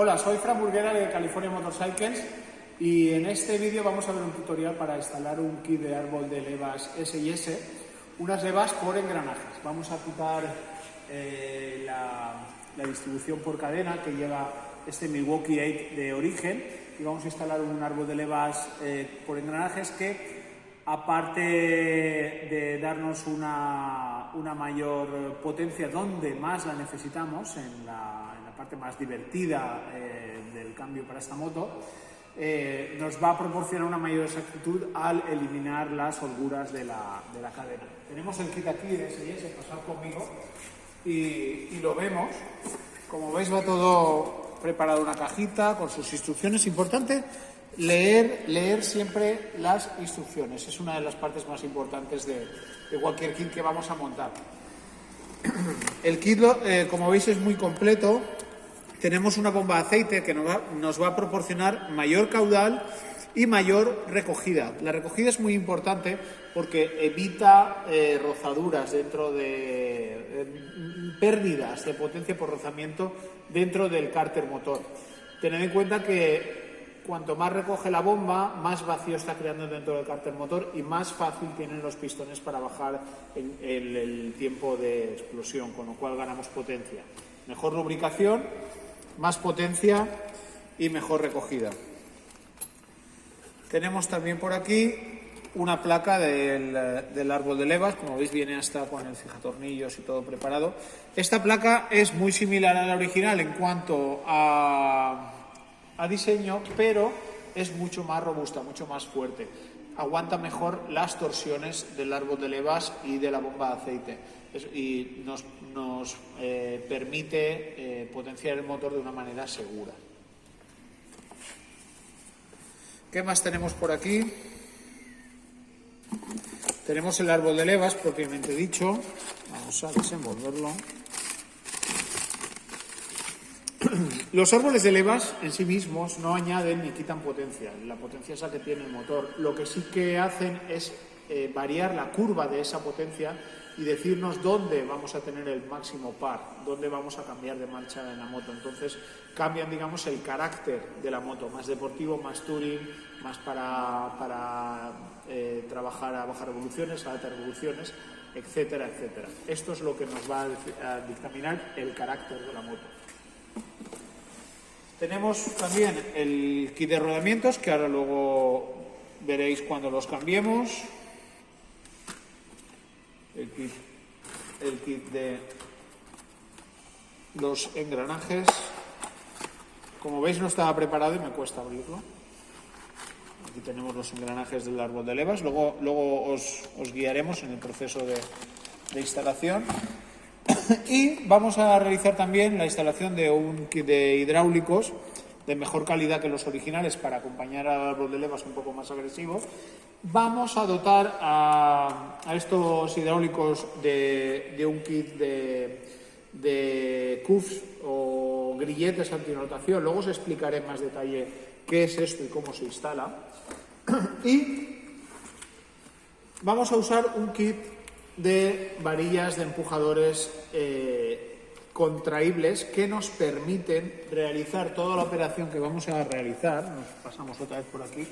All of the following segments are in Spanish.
Hola, soy Fran Burguera de California Motorcycles y en este vídeo vamos a ver un tutorial para instalar un kit de árbol de levas S&S, unas levas por engranajes. Vamos a quitar la distribución por cadena que lleva este Milwaukee 8 de origen y vamos a instalar un árbol de levas por engranajes que, aparte de darnos una mayor potencia donde más la necesitamos, en la parte más divertida del cambio para esta moto, nos va a proporcionar una mayor exactitud al eliminar las holguras de la cadena. Tenemos el kit aquí de S&S, pasad conmigo y lo vemos. Como veis, va todo preparado en una cajita con sus instrucciones. Importante leer siempre las instrucciones, es una de las partes más importantes de cualquier kit que vamos a montar. El kit, como veis, es muy completo. Tenemos una bomba de aceite que nos va a proporcionar mayor caudal y mayor recogida. La recogida es muy importante porque evita rozaduras dentro de pérdidas de potencia por rozamiento dentro del cárter motor. Tened en cuenta que cuanto más recoge la bomba, más vacío está creando dentro del cárter motor y más fácil tienen los pistones para bajar el tiempo de explosión, con lo cual ganamos potencia. Mejor lubricación, más potencia y mejor recogida. Tenemos también por aquí una placa del árbol de levas, como veis viene hasta con el fijatornillos y todo preparado. Esta placa es muy similar a la original en cuanto a diseño, pero es mucho más robusta, mucho más fuerte. Aguanta mejor las torsiones del árbol de levas y de la bomba de aceite y nos permite potenciar el motor de una manera segura. ¿Qué más tenemos por aquí? Tenemos el árbol de levas propiamente dicho. Vamos a desenvolverlo. Los árboles de levas en sí mismos no añaden ni quitan potencia, la potencia es la que tiene el motor. Lo que sí que hacen es variar la curva de esa potencia y decirnos dónde vamos a tener el máximo par, dónde vamos a cambiar de marcha en la moto. Entonces cambian, digamos, el carácter de la moto, más deportivo, más touring, más para trabajar a bajas revoluciones, a altas revoluciones, etcétera, etcétera. Esto es lo que nos va a dictaminar el carácter de la moto. Tenemos también el kit de rodamientos, que ahora luego veréis cuando los cambiemos. El kit de los engranajes. Como veis, no estaba preparado y me cuesta abrirlo. Aquí tenemos los engranajes del árbol de levas. Luego os guiaremos en el proceso de instalación. Y vamos a realizar también la instalación de un kit de hidráulicos de mejor calidad que los originales para acompañar al árbol de levas un poco más agresivo. Vamos a dotar a estos hidráulicos de un kit de cuffs o grilletes antirotación. Luego os explicaré en más detalle qué es esto y cómo se instala. Y vamos a usar un kit de varillas de empujadores contraíbles que nos permiten realizar toda la operación que vamos a realizar, nos pasamos otra vez por aquí,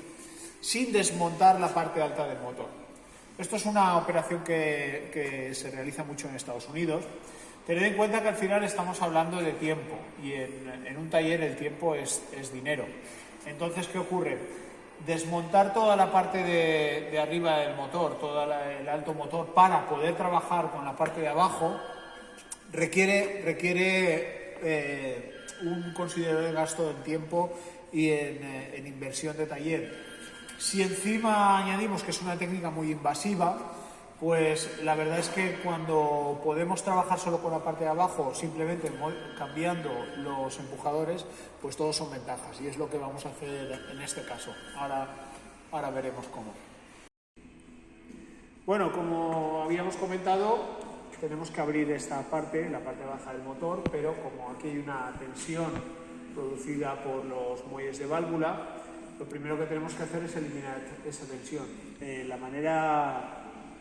sin desmontar la parte alta del motor. Esto es una operación que se realiza mucho en Estados Unidos. Tened en cuenta que al final estamos hablando de tiempo y en un taller el tiempo es dinero. Entonces, ¿qué ocurre? Desmontar toda la parte de arriba del motor, todo el alto motor, para poder trabajar con la parte de abajo, requiere un considerable gasto en tiempo y en inversión de taller. Si encima añadimos que es una técnica muy invasiva, pues la verdad es que cuando podemos trabajar solo con la parte de abajo, simplemente cambiando los empujadores, pues todos son ventajas y es lo que vamos a hacer en este caso. Ahora veremos cómo. Bueno, como habíamos comentado, tenemos que abrir esta parte, la parte baja del motor, pero como aquí hay una tensión producida por los muelles de válvula, lo primero que tenemos que hacer es eliminar esa tensión. La manera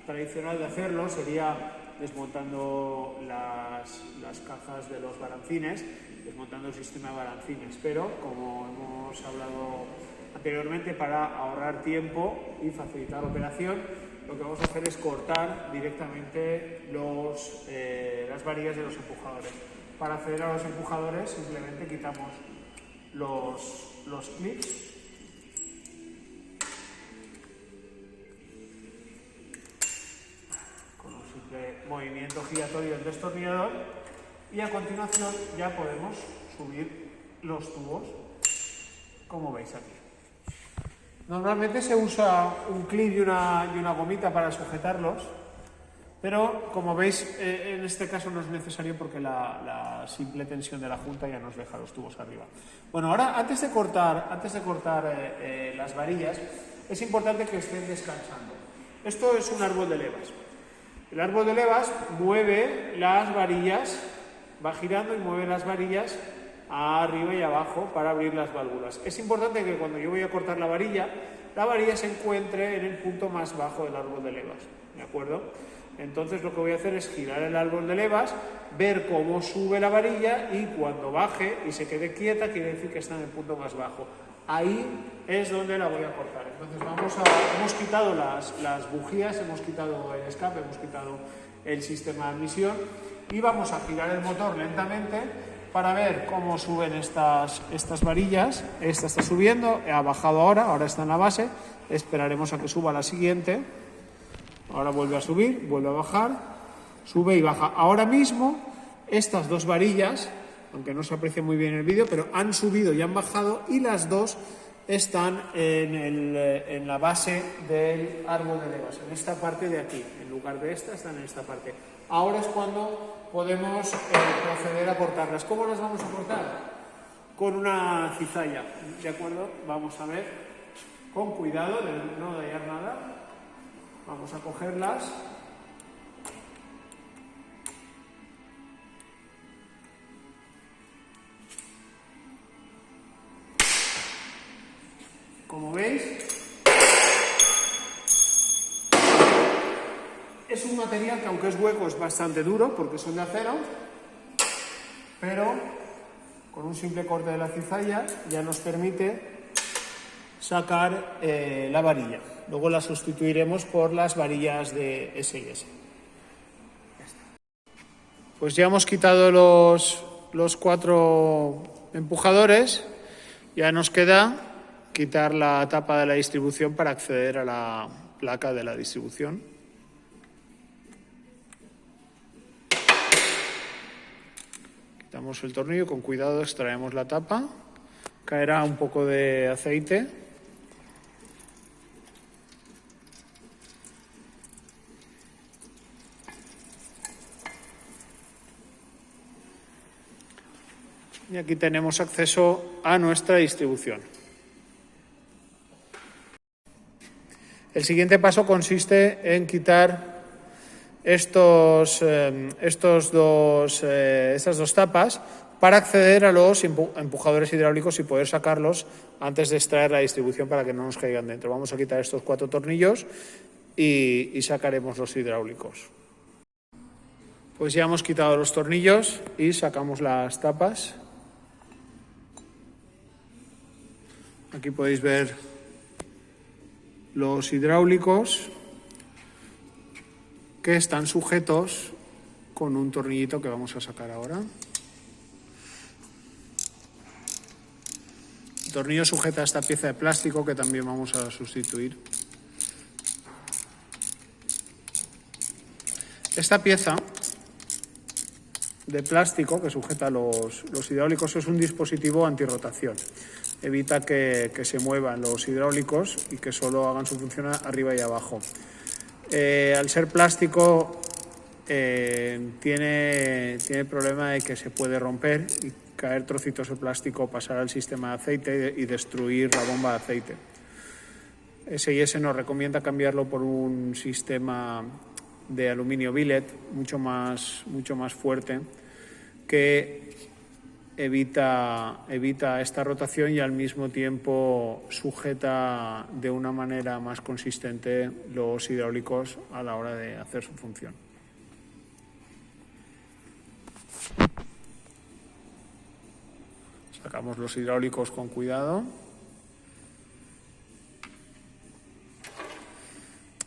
tradicional de hacerlo sería desmontando las cajas de los balancines, montando el sistema de balancines, pero como hemos hablado anteriormente, para ahorrar tiempo y facilitar la operación, lo que vamos a hacer es cortar directamente las varillas de los empujadores. Para acceder a los empujadores simplemente quitamos los clips con un simple movimiento giratorio del destornillador, y a continuación ya podemos subir los tubos, como veis aquí. Normalmente se usa un clip y una gomita para sujetarlos, pero como veis en este caso no es necesario porque la simple tensión de la junta ya nos deja los tubos arriba. Bueno, ahora antes de cortar las varillas es importante que estén descansando. Esto es un árbol de levas. El árbol de levas mueve las varillas, va girando y mueve las varillas arriba y abajo para abrir las válvulas. Es importante que cuando yo voy a cortar la varilla se encuentre en el punto más bajo del árbol de levas, ¿de acuerdo? Entonces lo que voy a hacer es girar el árbol de levas, ver cómo sube la varilla, y cuando baje y se quede quieta quiere decir que está en el punto más bajo. Ahí es donde la voy a cortar. Entonces hemos quitado las bujías, hemos quitado el escape, hemos quitado el sistema de admisión, y vamos a girar el motor lentamente para ver cómo suben estas varillas. Esta está subiendo, ha bajado ahora está en la base, esperaremos a que suba la siguiente. Ahora vuelve a subir, vuelve a bajar, sube y baja. Ahora mismo estas dos varillas, aunque no se aprecia muy bien en el vídeo, pero han subido y han bajado, y las dos están en la base del árbol de levas, en esta parte de aquí. En lugar de esta, están en esta parte. Ahora es cuando podemos proceder a cortarlas. ¿Cómo las vamos a cortar? Con una cizalla, ¿de acuerdo? Vamos a ver, con cuidado de no dañar nada. Vamos a cogerlas. Como veis, es un material que, aunque es hueco, es bastante duro porque son de acero, pero con un simple corte de la cizalla ya nos permite sacar la varilla. Luego la sustituiremos por las varillas de S&S. Pues ya hemos quitado los 4 empujadores, ya nos queda quitar la tapa de la distribución para acceder a la placa de la distribución. Quitamos el tornillo, con cuidado extraemos la tapa, caerá un poco de aceite. Y aquí tenemos acceso a nuestra distribución. El siguiente paso consiste en quitar estas dos tapas para acceder a los empujadores hidráulicos y poder sacarlos antes de extraer la distribución para que no nos caigan dentro. Vamos a quitar estos 4 tornillos y sacaremos los hidráulicos. Pues ya hemos quitado los tornillos y sacamos las tapas. Aquí podéis ver los hidráulicos que están sujetos con un tornillito que vamos a sacar ahora. El tornillo sujeta esta pieza de plástico que también vamos a sustituir. Esta pieza de plástico que sujeta los hidráulicos es un dispositivo antirrotación. Evita que se muevan los hidráulicos y que solo hagan su función arriba y abajo. Al ser plástico tiene el problema de que se puede romper y caer trocitos de plástico, pasar al sistema de aceite y destruir la bomba de aceite. S&S nos recomienda cambiarlo por un sistema de aluminio billet mucho más fuerte, que evita esta rotación y al mismo tiempo sujeta de una manera más consistente los hidráulicos a la hora de hacer su función. Sacamos los hidráulicos con cuidado.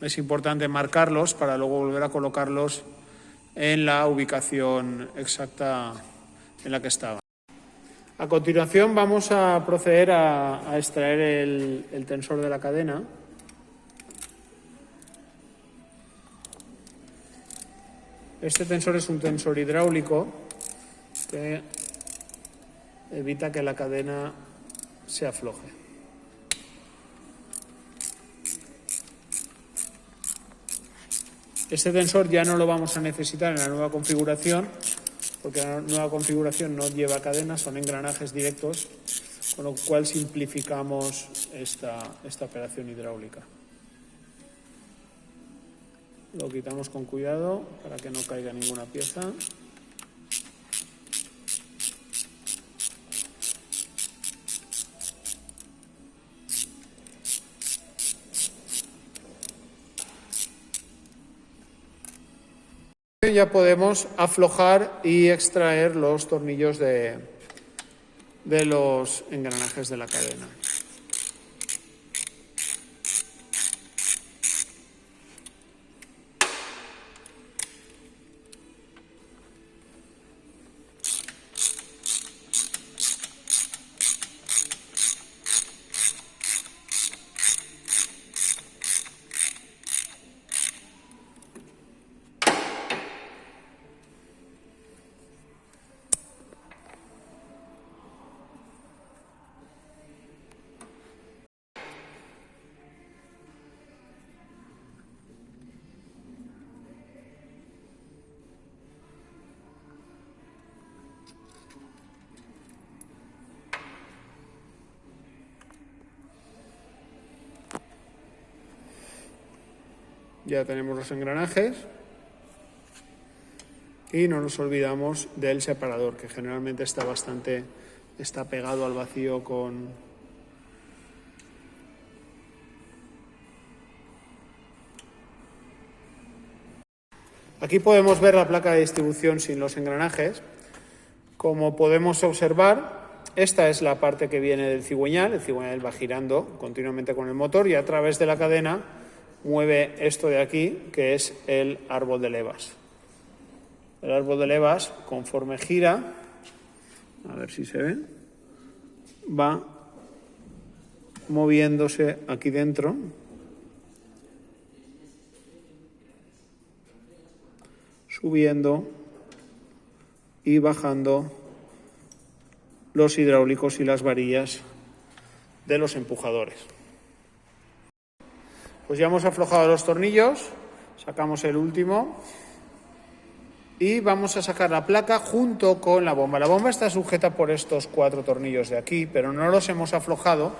Es importante marcarlos para luego volver a colocarlos en la ubicación exacta en la que estaban. A continuación vamos a proceder a extraer el tensor de la cadena. Este tensor es un tensor hidráulico que evita que la cadena se afloje. Este tensor ya no lo vamos a necesitar en la nueva configuración, porque la nueva configuración no lleva cadenas, son engranajes directos, con lo cual simplificamos esta operación hidráulica. Lo quitamos con cuidado para que no caiga ninguna pieza. Ya podemos aflojar y extraer los tornillos de los engranajes de la cadena. Ya tenemos los engranajes y no nos olvidamos del separador, que generalmente está pegado al vacío con Aquí podemos ver la placa de distribución sin los engranajes. Como podemos observar, esta es la parte que viene del cigüeñal. El cigüeñal va girando continuamente con el motor y a través de la cadena mueve esto de aquí, que es el árbol de levas. El árbol de levas, conforme gira, a ver si se ve, va moviéndose aquí dentro. Subiendo y bajando los hidráulicos y las varillas de los empujadores. Pues ya hemos aflojado los tornillos, sacamos el último y vamos a sacar la placa junto con la bomba. La bomba está sujeta por estos 4 tornillos de aquí, pero no los hemos aflojado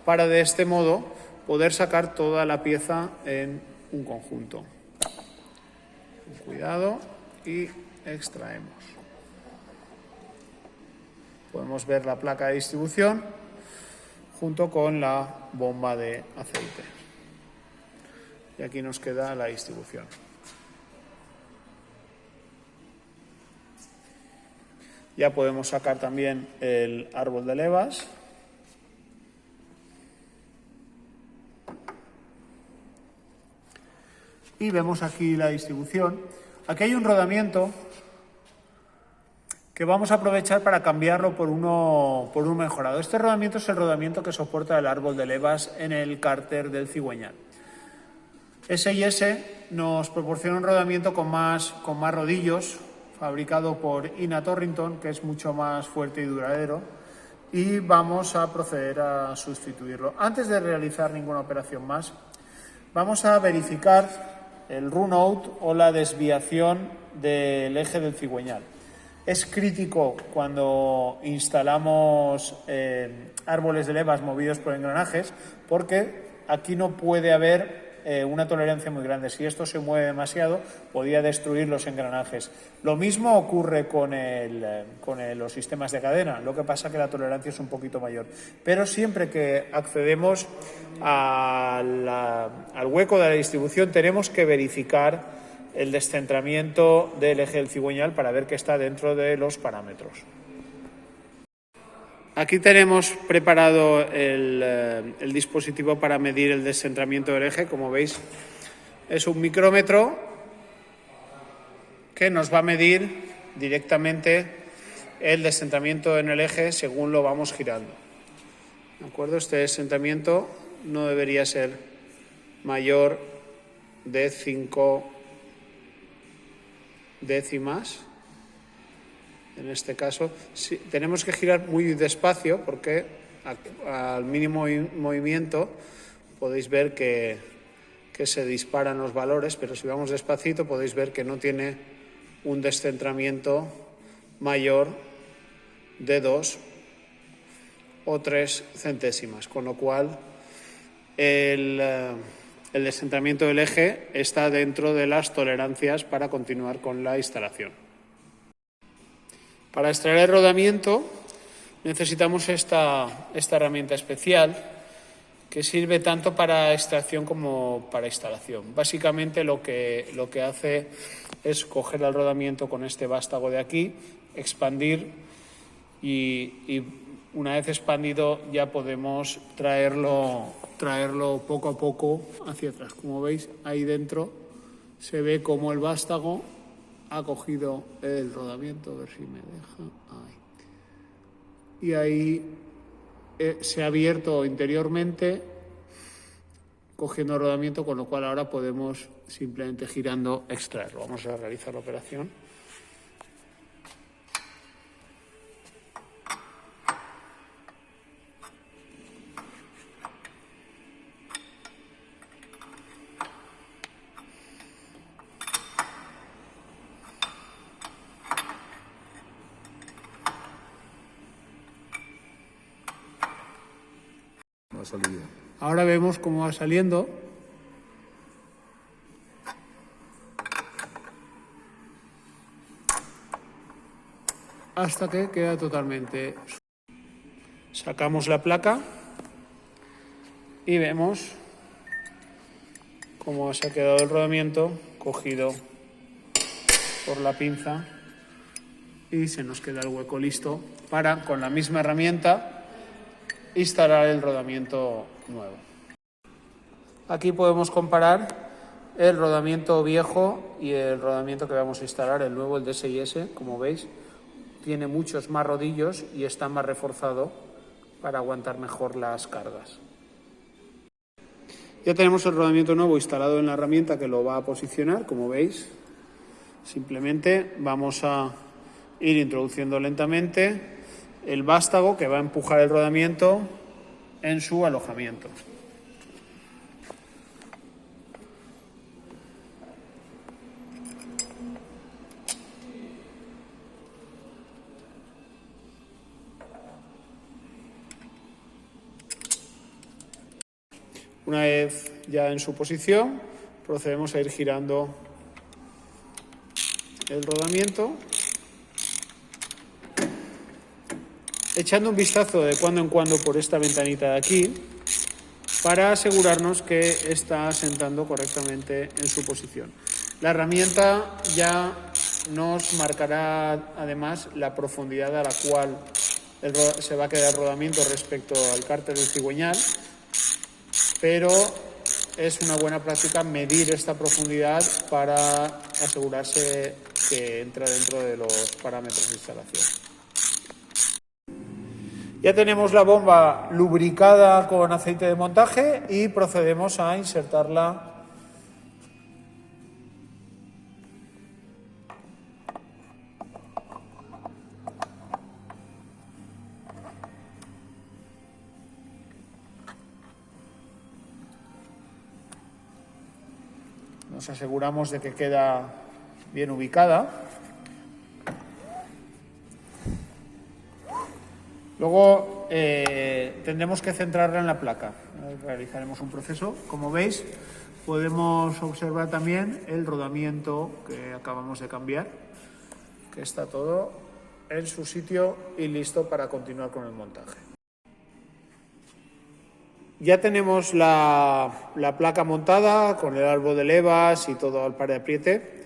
para de este modo poder sacar toda la pieza en un conjunto. Con cuidado y extraemos. Podemos ver la placa de distribución junto con la bomba de aceite. Y aquí nos queda la distribución. Ya podemos sacar también el árbol de levas. Y vemos aquí la distribución. Aquí hay un rodamiento que vamos a aprovechar para cambiarlo por uno mejorado. Este rodamiento es el rodamiento que soporta el árbol de levas en el cárter del cigüeñal. S&S nos proporciona un rodamiento con más rodillos, fabricado por Ina Torrington, que es mucho más fuerte y duradero, y vamos a proceder a sustituirlo. Antes de realizar ninguna operación más, vamos a verificar el run-out o la desviación del eje del cigüeñal. Es crítico cuando instalamos árboles de levas movidos por engranajes, porque aquí no puede haber una tolerancia muy grande. Si esto se mueve demasiado, podría destruir los engranajes. Lo mismo ocurre con los sistemas de cadena, lo que pasa que la tolerancia es un poquito mayor. Pero siempre que accedemos al hueco de la distribución, tenemos que verificar el descentramiento del eje del cigüeñal para ver que está dentro de los parámetros. Aquí tenemos preparado el dispositivo para medir el descentramiento del eje. Como veis, es un micrómetro que nos va a medir directamente el descentramiento en el eje según lo vamos girando. ¿De acuerdo? Este descentramiento no debería ser mayor de 5 décimas. En este caso, sí, tenemos que girar muy despacio porque al mínimo movimiento podéis ver que se disparan los valores, pero si vamos despacito podéis ver que no tiene un descentramiento mayor de 2 o 3 centésimas, con lo cual el descentramiento del eje está dentro de las tolerancias para continuar con la instalación. Para extraer el rodamiento necesitamos esta herramienta especial que sirve tanto para extracción como para instalación. Básicamente lo que hace es coger el rodamiento con este vástago de aquí, expandir y una vez expandido ya podemos traerlo poco a poco hacia atrás. Como veis, ahí dentro se ve como el vástago ha cogido el rodamiento, a ver si me deja, ahí. Y ahí se ha abierto interiormente cogiendo el rodamiento, con lo cual ahora podemos simplemente girando extraerlo. Vamos a realizar la operación. Ahora vemos cómo va saliendo. Hasta que queda totalmente. Sacamos la placa y vemos cómo se ha quedado el rodamiento cogido por la pinza y se nos queda el hueco listo para, con la misma herramienta, instalar el rodamiento nuevo. Aquí podemos comparar el rodamiento viejo y el rodamiento que vamos a instalar, el nuevo, el D6S. Como veis, tiene muchos más rodillos y está más reforzado para aguantar mejor las cargas. Ya tenemos el rodamiento nuevo instalado en la herramienta que lo va a posicionar. Como veis, simplemente vamos a ir introduciendo lentamente el vástago que va a empujar el rodamiento en su alojamiento. Una vez ya en su posición, procedemos a ir girando el rodamiento, echando un vistazo de cuando en cuando por esta ventanita de aquí para asegurarnos que está asentando correctamente en su posición. La herramienta ya nos marcará además la profundidad a la cual se va a quedar el rodamiento respecto al cárter del cigüeñal, pero es una buena práctica medir esta profundidad para asegurarse que entra dentro de los parámetros de instalación. Ya tenemos la bomba lubricada con aceite de montaje y procedemos a insertarla . Nos aseguramos de que queda bien ubicada. Luego tendremos que centrarla en la placa. Realizaremos un proceso. Como veis, podemos observar también el rodamiento que acabamos de cambiar, que está todo en su sitio y listo para continuar con el montaje. Ya tenemos la placa montada con el árbol de levas y todo al par de apriete.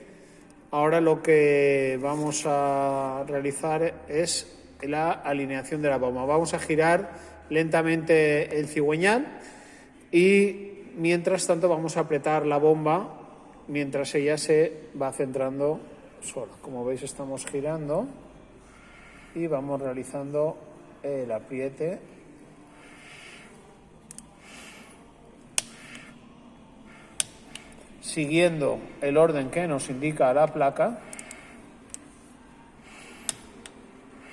Ahora lo que vamos a realizar es la alineación de la bomba. Vamos a girar lentamente el cigüeñal y mientras tanto vamos a apretar la bomba mientras ella se va centrando sola. Como veis, estamos girando y vamos realizando el apriete. Siguiendo el orden que nos indica la placa,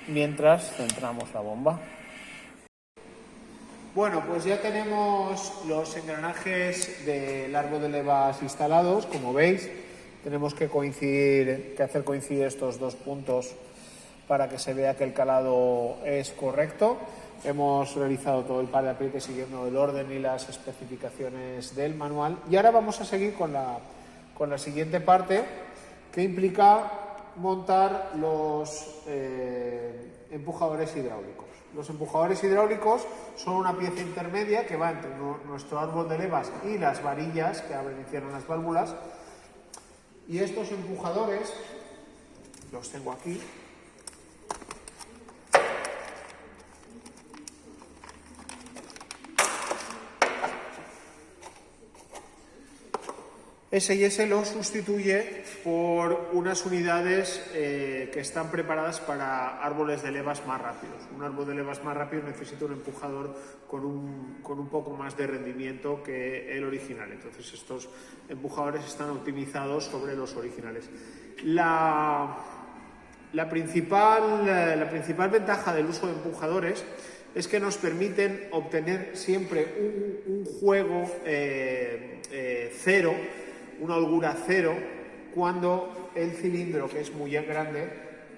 mientras centramos la bomba. Bueno, pues ya tenemos los engranajes del árbol de levas instalados. Como veis, tenemos que hacer coincidir estos dos puntos para que se vea que el calado es correcto. Hemos realizado todo el par de aprietes siguiendo el orden y las especificaciones del manual. Y ahora vamos a seguir con la siguiente parte, que implica montar los empujadores hidráulicos. Los empujadores hidráulicos son una pieza intermedia que va entre nuestro árbol de levas y las varillas que abren y cierran las válvulas. Y estos empujadores los tengo aquí. S&S lo sustituye por unas unidades que están preparadas para árboles de levas más rápidos. Un árbol de levas más rápido necesita un empujador con un poco más de rendimiento que el original. Entonces estos empujadores están optimizados sobre los originales. La principal ventaja del uso de empujadores es que nos permiten obtener siempre un juego cero, una holgura cero, cuando el cilindro, que es muy grande,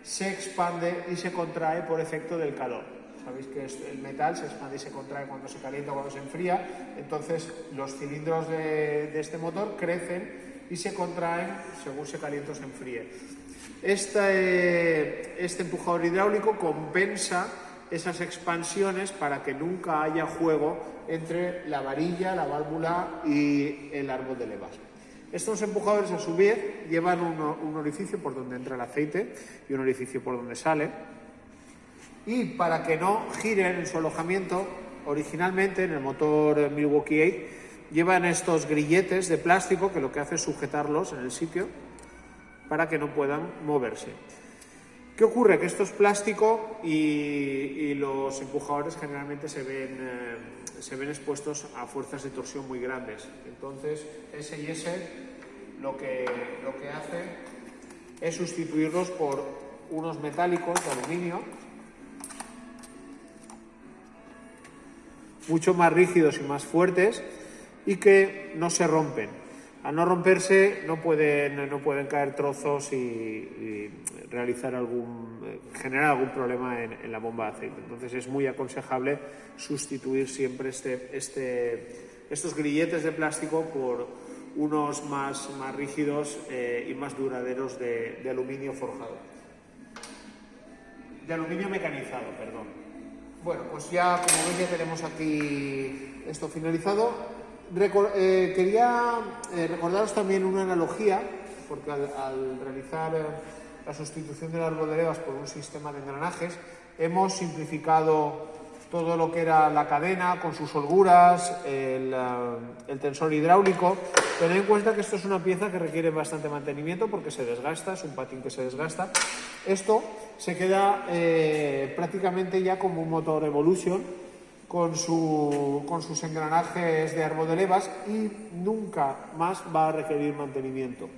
se expande y se contrae por efecto del calor. Sabéis que el metal se expande y se contrae cuando se calienta o cuando se enfría, entonces los cilindros de este motor crecen y se contraen según se calienta o se enfríe. Este empujador hidráulico compensa esas expansiones para que nunca haya juego entre la varilla, la válvula y el árbol de levas. Estos empujadores, a su vez, llevan un orificio por donde entra el aceite y un orificio por donde sale. Y para que no giren en su alojamiento, originalmente en el motor Milwaukee 8 llevan estos grilletes de plástico que lo que hace es sujetarlos en el sitio para que no puedan moverse. ¿Qué ocurre? Que esto es plástico y los empujadores generalmente se ven expuestos a fuerzas de torsión muy grandes. Entonces, S&S lo que hace es sustituirlos por unos metálicos de aluminio mucho más rígidos y más fuertes y que no se rompen. Al no romperse no pueden caer trozos y generar algún problema en la bomba de aceite. Entonces es muy aconsejable sustituir siempre estos grilletes de plástico por unos más rígidos y más duraderos de aluminio forjado. De aluminio mecanizado, perdón. Bueno, pues ya como veis ya tenemos aquí esto finalizado. Quería recordaros también una analogía, porque al realizar la sustitución del árbol de levas por un sistema de engranajes, hemos simplificado todo lo que era la cadena con sus holguras, el tensor hidráulico. Tened en cuenta que esto es una pieza que requiere bastante mantenimiento porque se desgasta, es un patín que se desgasta. Esto se queda prácticamente ya como un motor Evolution, con sus engranajes de árbol de levas y nunca más va a requerir mantenimiento,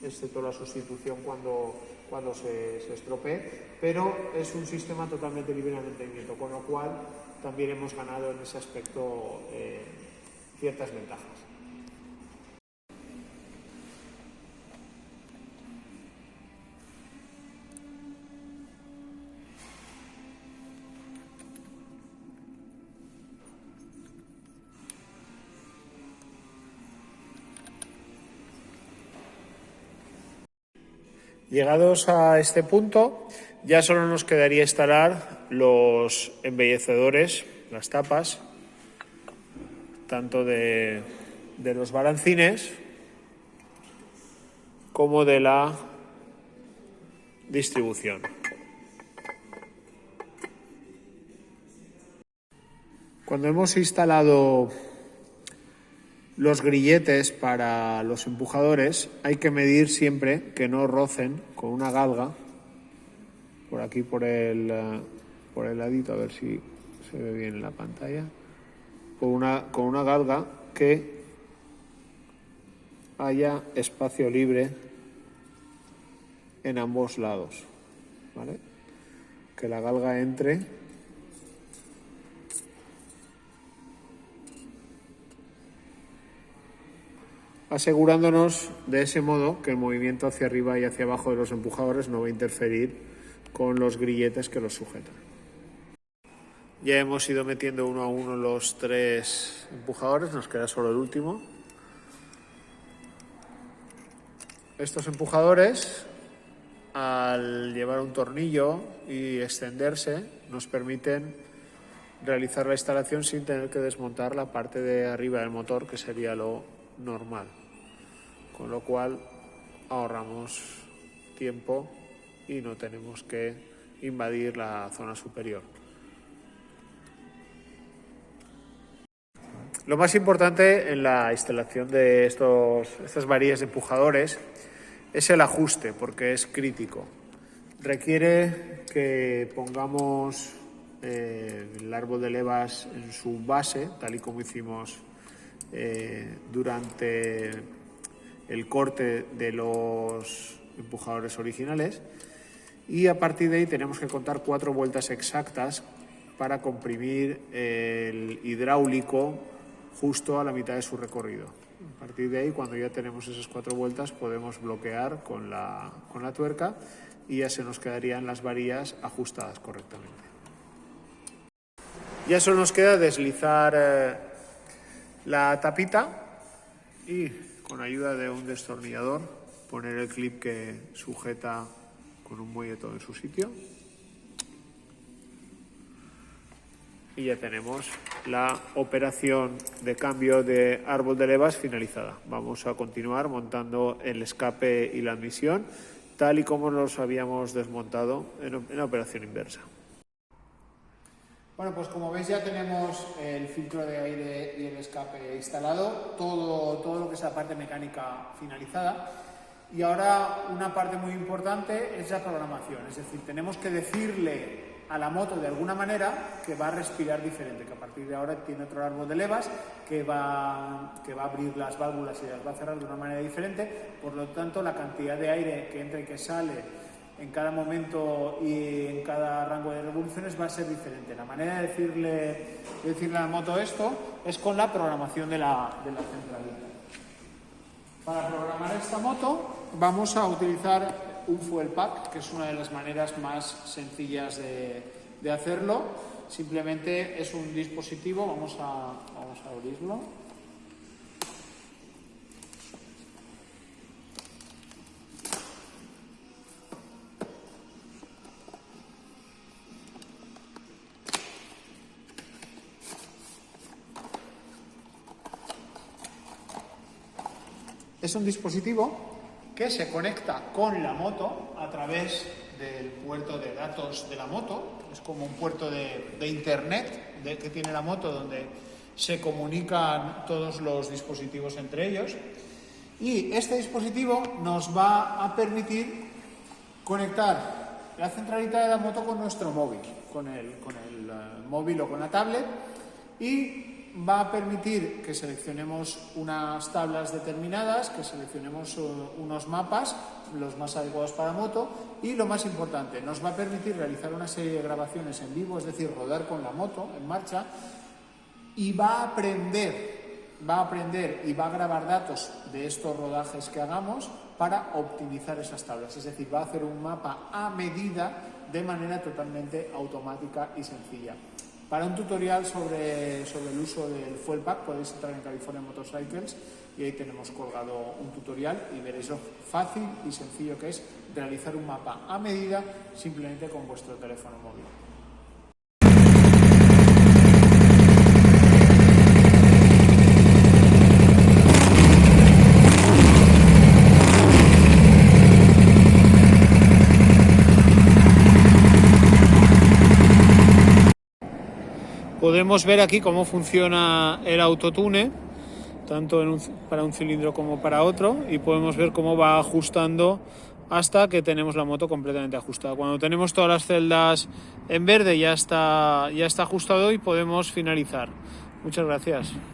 excepto la sustitución cuando se estropee, pero es un sistema totalmente libre de mantenimiento, con lo cual también hemos ganado en ese aspecto ciertas ventajas. Llegados a este punto, ya solo nos quedaría instalar los embellecedores, las tapas, tanto de los balancines como de la distribución. Cuando hemos instalado los grilletes para los empujadores, hay que medir siempre que no rocen con una galga, por aquí por el ladito, a ver si se ve bien en la pantalla, con una galga que haya espacio libre en ambos lados, ¿vale? Que la galga entre asegurándonos de ese modo que el movimiento hacia arriba y hacia abajo de los empujadores no va a interferir con los grilletes que los sujetan. Ya hemos ido metiendo uno a uno los 3 empujadores, nos queda solo el último. Estos empujadores, al llevar un tornillo y extenderse, nos permiten realizar la instalación sin tener que desmontar la parte de arriba del motor, que sería lo normal. Con lo cual ahorramos tiempo y no tenemos que invadir la zona superior. Lo más importante en la instalación de estas varillas de empujadores es el ajuste, porque es crítico. Requiere que pongamos el árbol de levas en su base, tal y como hicimos durante el corte de los empujadores originales, y a partir de ahí tenemos que contar 4 vueltas exactas para comprimir el hidráulico justo a la mitad de su recorrido. A partir de ahí, cuando ya tenemos esas 4 vueltas, podemos bloquear con la tuerca y ya se nos quedarían las varillas ajustadas correctamente. Ya solo nos queda deslizar la tapita y con ayuda de un destornillador poner el clip que sujeta con un muelle todo en su sitio. Y ya tenemos la operación de cambio de árbol de levas finalizada. Vamos a continuar montando el escape y la admisión tal y como los habíamos desmontado en la operación inversa. Bueno, pues como veis ya tenemos el filtro de aire y el escape instalado, todo lo que es la parte mecánica finalizada. Y ahora una parte muy importante es la programación, es decir, tenemos que decirle a la moto de alguna manera que va a respirar diferente, que a partir de ahora tiene otro árbol de levas, que va a abrir las válvulas y las va a cerrar de una manera diferente, por lo tanto la cantidad de aire que entra y que sale en cada momento y en cada rango de revoluciones va a ser diferente. La manera de decirle a la moto esto es con la programación de la centralita. Para programar esta moto vamos a utilizar un fuel pack, que es una de las maneras más sencillas de hacerlo. Simplemente es un dispositivo, vamos a abrirlo. Es un dispositivo que se conecta con la moto a través del puerto de datos de la moto. Es como un puerto de internet que tiene la moto, donde se comunican todos los dispositivos entre ellos. Y este dispositivo nos va a permitir conectar la centralita de la moto con nuestro móvil, con el móvil o con la tablet, y va a permitir que seleccionemos unas tablas determinadas, que seleccionemos unos mapas, los más adecuados para moto, y lo más importante, nos va a permitir realizar una serie de grabaciones en vivo, es decir, rodar con la moto en marcha, y va a aprender y va a grabar datos de estos rodajes que hagamos para optimizar esas tablas, es decir, va a hacer un mapa a medida de manera totalmente automática y sencilla. Para un tutorial sobre el uso del fuel pack podéis entrar en California Motorcycles y ahí tenemos colgado un tutorial y veréis lo fácil y sencillo que es realizar un mapa a medida simplemente con vuestro teléfono móvil. podemos ver aquí cómo funciona el autotune, tanto para un cilindro como para otro, y podemos ver cómo va ajustando hasta que tenemos la moto completamente ajustada. Cuando tenemos todas las celdas en verde ya está ajustado y podemos finalizar. Muchas gracias.